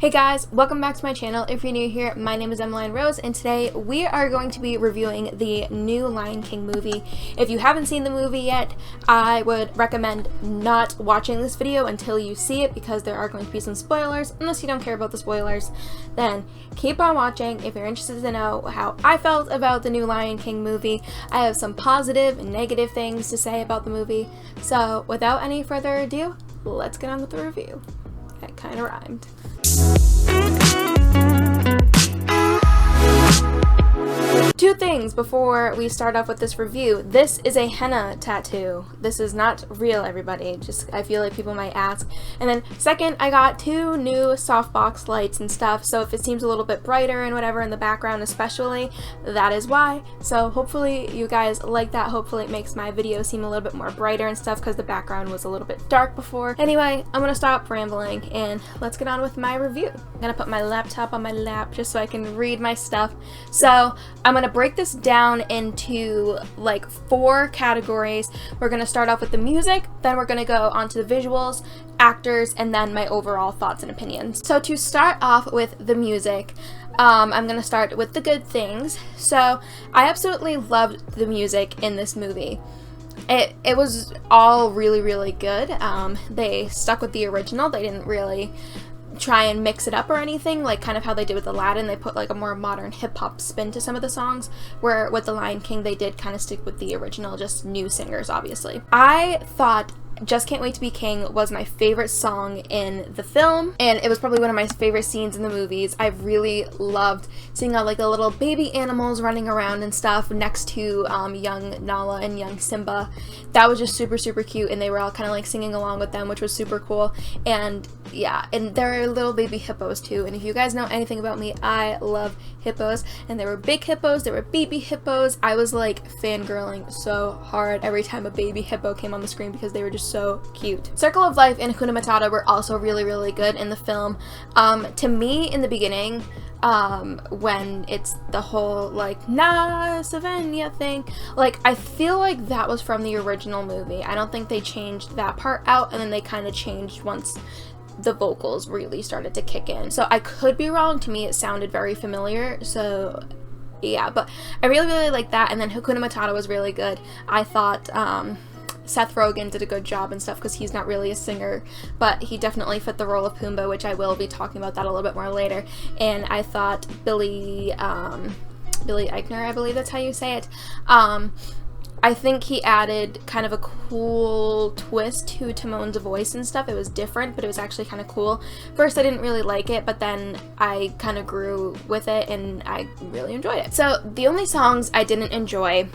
Hey guys, welcome back to my channel. If you're new here, my name is Emmeline Rose, and today we are going to be reviewing the new Lion King movie. If you haven't seen the movie yet, I would recommend not watching this video until you see it because there are going to be some spoilers. Unless you don't care about the spoilers, then keep on watching if you're interested to know how I felt about the new Lion King movie. I have some positive and negative things to say about the movie. So without any further ado, let's get on with the review. That kind of rhymed. Two things before we start off with this review. This is a henna tattoo. This is not real, everybody. Just, I feel like people might ask. And then second, I got two new softbox lights and stuff, so if it seems a little bit brighter and whatever in the background especially, that is why. So hopefully you guys like that. Hopefully it makes my video seem a little bit more brighter and stuff because the background was a little bit dark before. Anyway, I'm gonna stop rambling and let's get on with my review. I'm gonna put my laptop on my lap just so I can read my stuff. So I'm gonna break this down into like 4 categories. We're gonna start off with the music, then we're gonna go on to the visuals, actors, and then my overall thoughts and opinions. So to start off with the music, I'm gonna start with the good things. So I absolutely loved the music in this movie. It was all really good. They stuck with the original. They didn't really try and mix it up or anything, like kind of how they did with Aladdin. They put like a more modern hip-hop spin to some of the songs, where with the Lion King they did kind of stick with the original, just new singers obviously. I thought Just Can't Wait to Be King was my favorite song in the film, and it was probably one of my favorite scenes in the movies. I really loved seeing all like the little baby animals running around and stuff next to young Nala and young Simba. That was just super cute, and they were all kind of like singing along with them, which was super cool. And yeah, and there are little baby hippos too, and if you guys know anything about me, I love hippos, and there were big hippos, there were baby hippos. I was like fangirling so hard every time a baby hippo came on the screen because they were just so cute. Circle of Life and Hakuna Matata were also really good in the film. To me, in the beginning, when it's the whole like "Na Savannah" thing, like I feel like that was from the original movie. I don't think they changed that part out, and then they kind of changed once the vocals really started to kick in. So I could be wrong. To me it sounded very familiar, so yeah, but I really like that. And then Hakuna Matata was really good. I thought Seth Rogen did a good job and stuff because he's not really a singer, but he definitely fit the role of Pumbaa, which I will be talking about that a little bit more later. And I thought Billy Eichner, I believe that's how you say it, I think he added kind of a cool twist to Timon's voice and stuff. It was different, but it was actually kind of cool. First, I didn't really like it, but then I kind of grew with it, and I really enjoyed it. So the only songs I didn't enjoy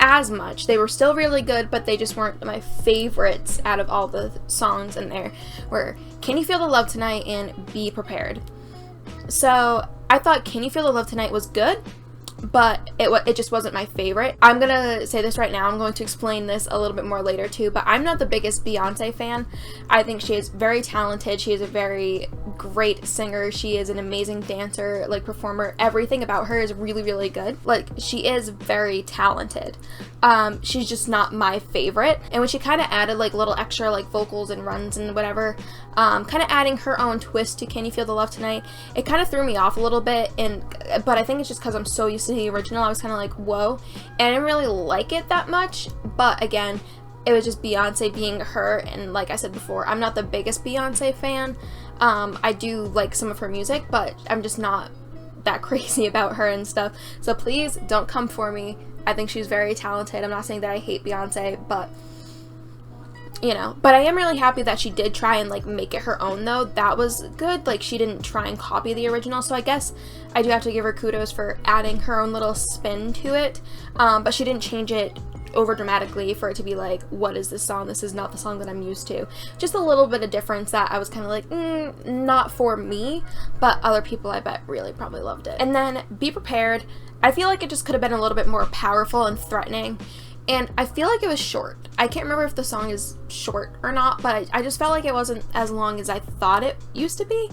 as much, they were still really good, but they just weren't my favorites out of all the songs in there, were Can You Feel the Love Tonight and Be Prepared. So I thought Can You Feel the Love Tonight was good, but it just wasn't my favorite. I'm gonna say this right now. I'm going to explain this a little bit more later too, but I'm not the biggest Beyonce fan. I think she is very talented. She is a very great singer. She is an amazing dancer, like performer. Everything about her is really good. Like, she is very talented. She's just not my favorite. And when she kind of added like little extra like vocals and runs and whatever, kind of adding her own twist to Can You Feel the Love Tonight, it kind of threw me off a little bit. But I think it's just because I'm so used to the original. I was kind of like, whoa, and I didn't really like it that much. But again, it was just Beyonce being her, and like I said before, I'm not the biggest Beyonce fan. I do like some of her music, but I'm just not that crazy about her and stuff. So please don't come for me. I think she's very talented. I'm not saying that I hate Beyonce, but you know, but I am really happy that she did try and like make it her own though. That was good. Like, she didn't try and copy the original, so I guess I do have to give her kudos for adding her own little spin to it. But she didn't change it over dramatically for it to be like, what is this song? This is not the song that I'm used to. Just a little bit of difference that I was kind of like, not for me, but other people I bet really probably loved it. And then Be Prepared, I feel like it just could have been a little bit more powerful and threatening. And I feel like it was short. I can't remember if the song is short or not, but I just felt like it wasn't as long as I thought it used to be.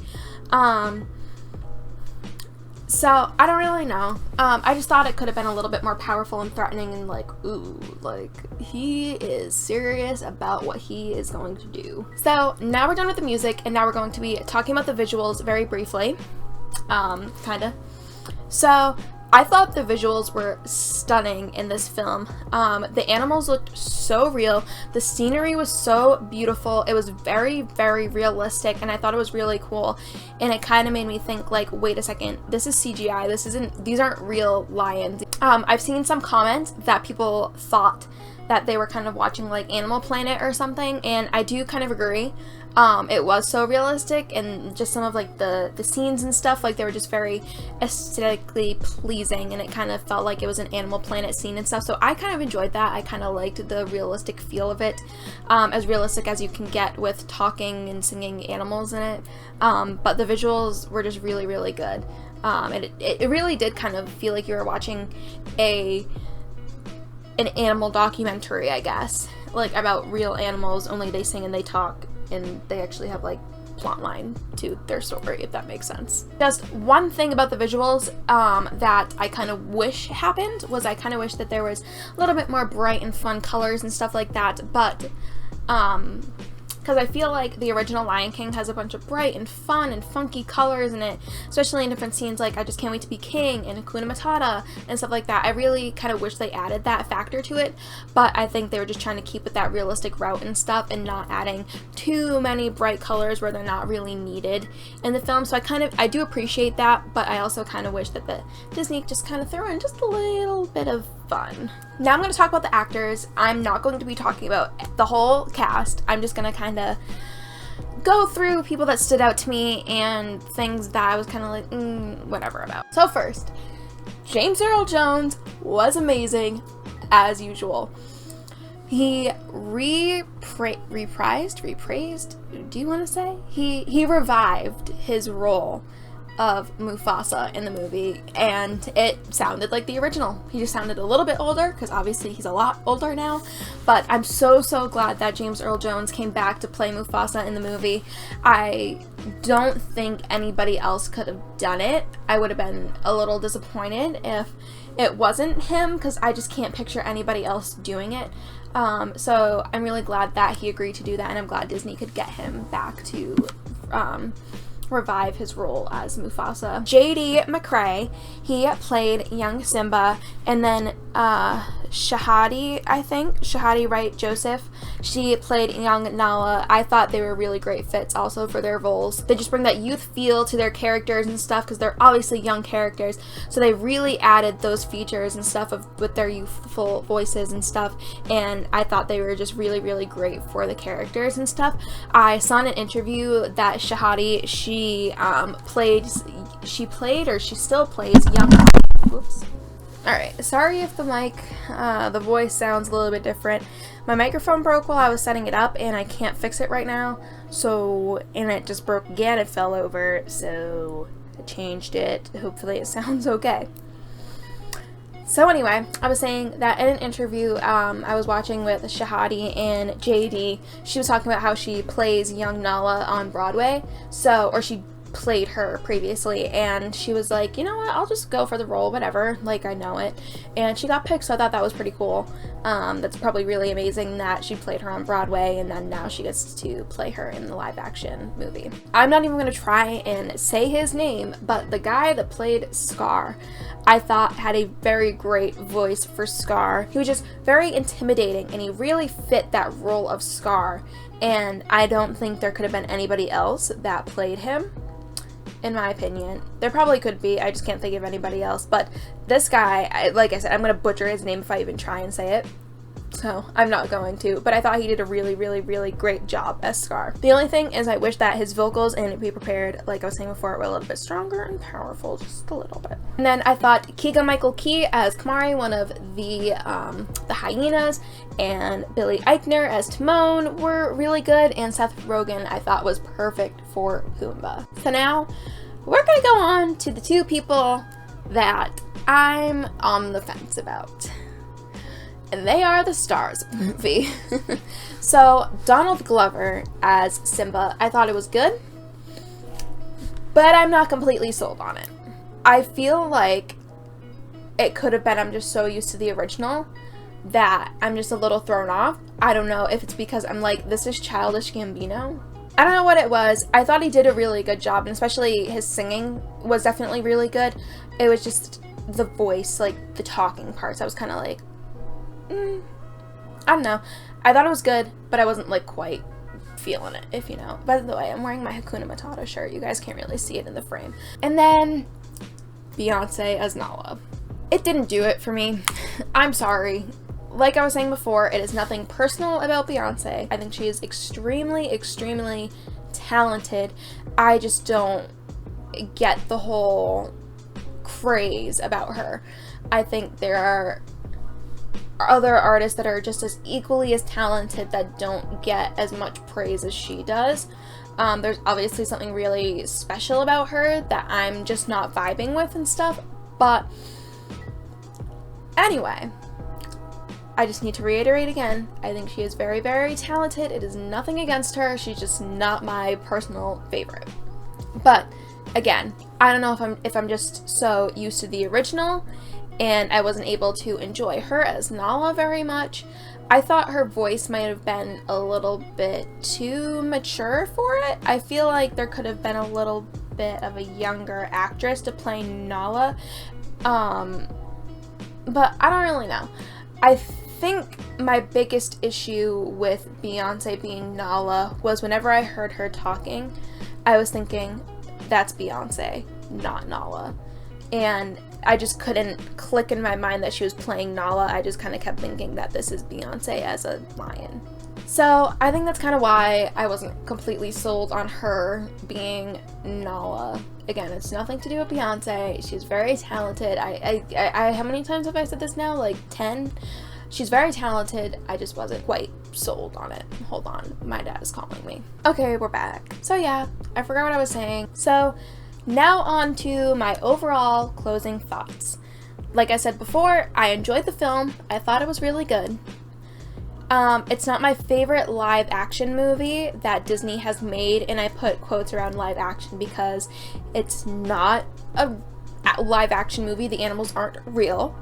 So, I don't really know. I just thought it could have been a little bit more powerful and threatening and like, ooh, like, he is serious about what he is going to do. So, now we're done with the music, and now we're going to be talking about the visuals very briefly. Kinda. So, I thought the visuals were stunning in this film. The animals looked so real. The scenery was so beautiful. It was very, very realistic, and I thought it was really cool. And it kind of made me think, like, wait a second, this is CGI. These aren't real lions. I've seen some comments that people thought that they were kind of watching like Animal Planet or something, and I do kind of agree. It was so realistic, and just some of like the scenes and stuff, like they were just very aesthetically pleasing, and it kind of felt like it was an Animal Planet scene and stuff, so I kind of enjoyed that. I kind of liked the realistic feel of it, as realistic as you can get with talking and singing animals in it, but the visuals were just really, really good, and it really did kind of feel like you were watching an animal documentary, I guess, like about real animals, only they sing and they talk, and they actually have like plot line to their story, if that makes sense. Just one thing about the visuals that I kind of wish happened was I kind of wish that there was a little bit more bright and fun colors and stuff like that, but because I feel like the original Lion King has a bunch of bright and fun and funky colors in it, especially in different scenes like I Just Can't Wait to Be King and Hakuna Matata and stuff like that. I really kind of wish they added that factor to it, but I think they were just trying to keep with that realistic route and stuff and not adding too many bright colors where they're not really needed in the film. So I do appreciate that, but I also kind of wish that the Disney just kind of threw in just a little bit of fun. Now I'm going to talk about the actors. I'm not going to be talking about the whole cast. I'm just going to kind of go through people that stood out to me and things that I was kind of like, whatever about. So first, James Earl Jones was amazing, as usual. He reprised, do you want to say? He revived his role of Mufasa in the movie, and it sounded like the original. He just sounded a little bit older, because obviously he's a lot older now, but I'm so glad that James Earl Jones came back to play Mufasa in the movie. I don't think anybody else could have done it. I would have been a little disappointed if it wasn't him, because I just can't picture anybody else doing it. So I'm really glad that he agreed to do that, and I'm glad Disney could get him back to revive his role as Mufasa. J.D. McCrae, he played young Simba, and then Shahadi Wright Joseph, she played young Nala. I thought they were really great fits also for their roles. They just bring that youth feel to their characters and stuff, because they're obviously young characters, so they really added those features and stuff with their youthful voices and stuff, and I thought they were just really, really great for the characters and stuff. I saw in an interview that Shahadi, she still plays young. Whoops. Alright, sorry if the mic, the voice sounds a little bit different. My microphone broke while I was setting it up, and I can't fix it right now, and it just broke again, it fell over, so I changed it. Hopefully it sounds okay. So anyway, I was saying that in an interview I was watching with Shahadi and JD, she was talking about how she plays young Nala on Broadway, or she played her previously, and she was like, you know what, I'll just go for the role, whatever, like, I know it, and she got picked, so I thought that was pretty cool. That's probably really amazing that she played her on Broadway, and then now she gets to play her in the live action movie. I'm not even going to try and say his name, but the guy that played Scar, I thought had a very great voice for Scar. He was just very intimidating, and he really fit that role of Scar, and I don't think there could have been anybody else that played him, in my opinion. There probably could be, I just can't think of anybody else, but this guy, like I said, I'm going to butcher his name if I even try and say it, so I'm not going to, but I thought he did a really, really, really great job as Scar. The only thing is I wish that his vocals and Be Prepared, like I was saying before, were a little bit stronger and powerful, just a little bit. And then I thought Keegan-Michael Key as Kamari, one of the hyenas, and Billy Eichner as Timon were really good, and Seth Rogen I thought was perfect for Pumbaa. So now we're gonna go on to the two people that I'm on the fence about, and they are the stars of the movie. So Donald Glover as Simba, I thought it was good, but I'm not completely sold on it. I feel like it could have been I'm just so used to the original that I'm just a little thrown off. I don't know if it's because I'm like, this is Childish Gambino. I don't know what it was. I thought he did a really good job, and especially his singing was definitely really good. It was just the voice, like the talking parts. I was kind of like, I don't know. I thought it was good, but I wasn't like quite feeling it, if you know. By the way, I'm wearing my Hakuna Matata shirt. You guys can't really see it in the frame. And then Beyonce as Nala. It didn't do it for me. I'm sorry. Like I was saying before, it is nothing personal about Beyonce. I think she is extremely, extremely talented. I just don't get the whole craze about her. I think there are other artists that are just as equally as talented that don't get as much praise as she does. There's obviously something really special about her that I'm just not vibing with and stuff, but anyway, I just need to reiterate again, I think she is very, very talented. It is nothing against her. She's just not my personal favorite. But again, I don't know if I'm just so used to the original and I wasn't able to enjoy her as Nala very much. I thought her voice might have been a little bit too mature for it. I feel like there could have been a little bit of a younger actress to play Nala. But I don't really know. I think my biggest issue with Beyonce being Nala was whenever I heard her talking, I was thinking, that's Beyonce, not Nala. And I just couldn't click in my mind that she was playing Nala. I just kind of kept thinking that this is Beyonce as a lion. So I think that's kind of why I wasn't completely sold on her being Nala. Again, it's nothing to do with Beyonce. She's very talented. I how many times have I said this now? Like 10? She's very talented. I just wasn't quite sold on it. Hold on, my dad is calling me. Okay, we're back. So yeah, I forgot what I was saying. So now on to my overall closing thoughts. Like I said before, I enjoyed the film. I thought it was really good. It's not my favorite live action movie that Disney has made, and I put quotes around live action because it's not a live action movie. The animals aren't real.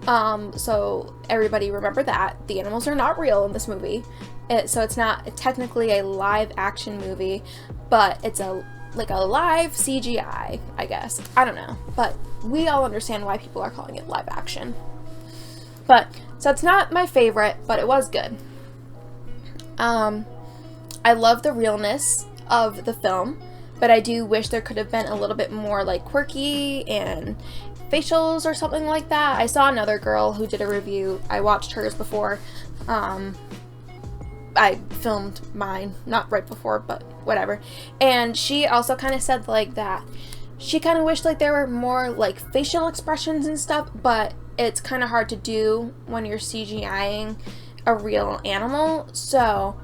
So everybody remember that. The animals are not real in this movie. So it's not technically a live action movie, but it's like a live CGI, I guess. I don't know. But we all understand why people are calling it live action. But, so it's not my favorite, but it was good. I love the realness of the film, but I do wish there could have been a little bit more like quirky and facials or something like that. I saw another girl who did a review. I watched hers before. I filmed mine, not right before, but whatever. And she also kind of said like that she kind of wished like there were more like facial expressions and stuff, but it's kind of hard to do when you're CGIing a real animal. So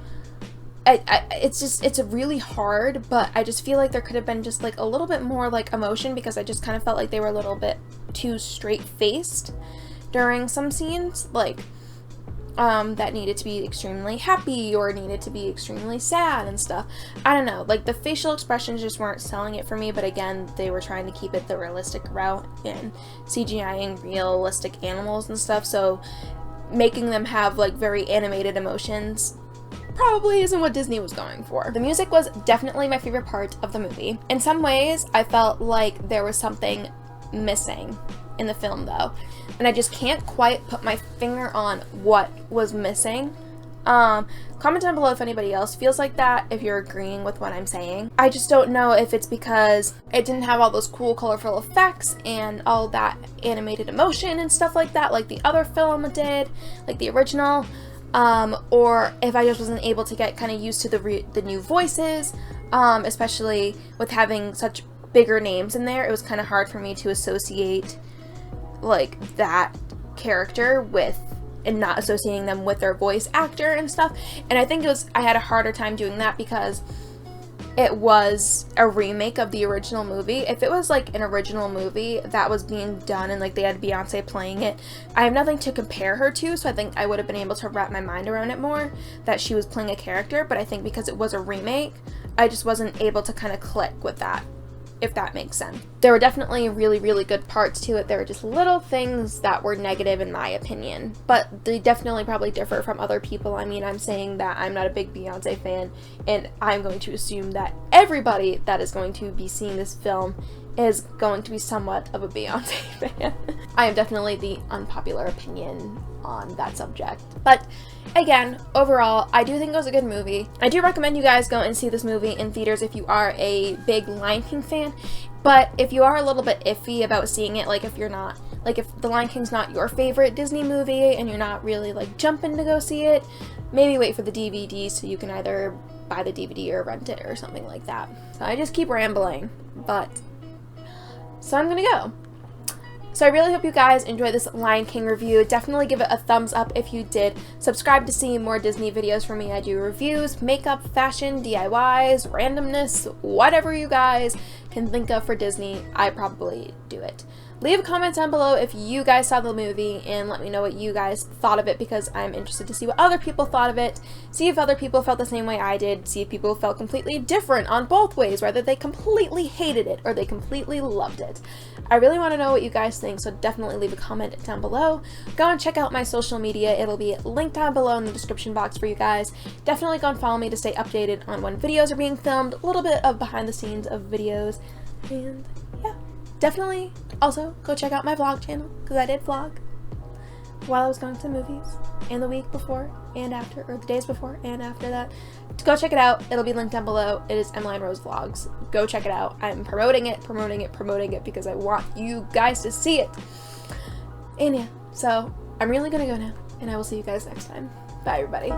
it's really hard, but I just feel like there could have been just like a little bit more like emotion, because I just kind of felt like they were a little bit too straight-faced during some scenes, like that needed to be extremely happy or needed to be extremely sad and stuff. I don't know, like the facial expressions just weren't selling it for me, but again, they were trying to keep it the realistic route and CGIing realistic animals and stuff, so making them have like very animated emotions probably isn't what Disney was going for. The music was definitely my favorite part of the movie. In some ways, I felt like there was something missing in the film though, and I just can't quite put my finger on what was missing. Comment down below if anybody else feels like that, if you're agreeing with what I'm saying. I just don't know if it's because it didn't have all those cool colorful effects and all that animated emotion and stuff like that, like the other film did, like the original, or if I just wasn't able to get kind of used to the new voices, especially with having such bigger names in there. It was kind of hard for me to associate like that character with, and not associating them with their voice actor and stuff. And I think I had a harder time doing that because it was a remake of the original movie. If it was like an original movie that was being done and like they had Beyonce playing it, I have nothing to compare her to, so I think I would have been able to wrap my mind around it more, that she was playing a character. But I think because it was a remake, I just wasn't able to kind of click with that if that makes sense. There were definitely really, really good parts to it. There were just little things that were negative in my opinion, but they definitely probably differ from other people. I mean, I'm saying that I'm not a big Beyonce fan, and I'm going to assume that everybody that is going to be seeing this film is going to be somewhat of a Beyonce fan. I am definitely the unpopular opinion on that subject. But again, overall, I do think it was a good movie. I do recommend you guys go and see this movie in theaters if you are a big Lion King fan. But if you are a little bit iffy about seeing it, like if you're not, like if The Lion King's not your favorite Disney movie and you're not really like jumping to go see it, maybe wait for the DVD so you can either buy the DVD or rent it or something like that. So I just keep rambling, but so I'm gonna go. So I really hope you guys enjoyed this Lion King review. Definitely give it a thumbs up if you did. Subscribe to see more Disney videos from me. I do reviews, makeup, fashion, DIYs, randomness, whatever you guys can think of for Disney, I probably do it. Leave a comment down below if you guys saw the movie and let me know what you guys thought of it, because I'm interested to see what other people thought of it, see if other people felt the same way I did, see if people felt completely different on both ways, whether they completely hated it or they completely loved it. I really want to know what you guys think, so definitely leave a comment down below. Go and check out my social media. It'll be linked down below in the description box for you guys. Definitely go and follow me to stay updated on when videos are being filmed, a little bit of behind the scenes of videos, and yeah. Definitely also go check out my vlog channel, because I did vlog while I was going to the movies, and the week before and after, or the days before and after that. Go check it out. It'll be linked down below. It is Emily and Rose Vlogs. Go check it out. I'm promoting it because I want you guys to see it. And yeah, so I'm really gonna go now, and I will see you guys next time. Bye, everybody.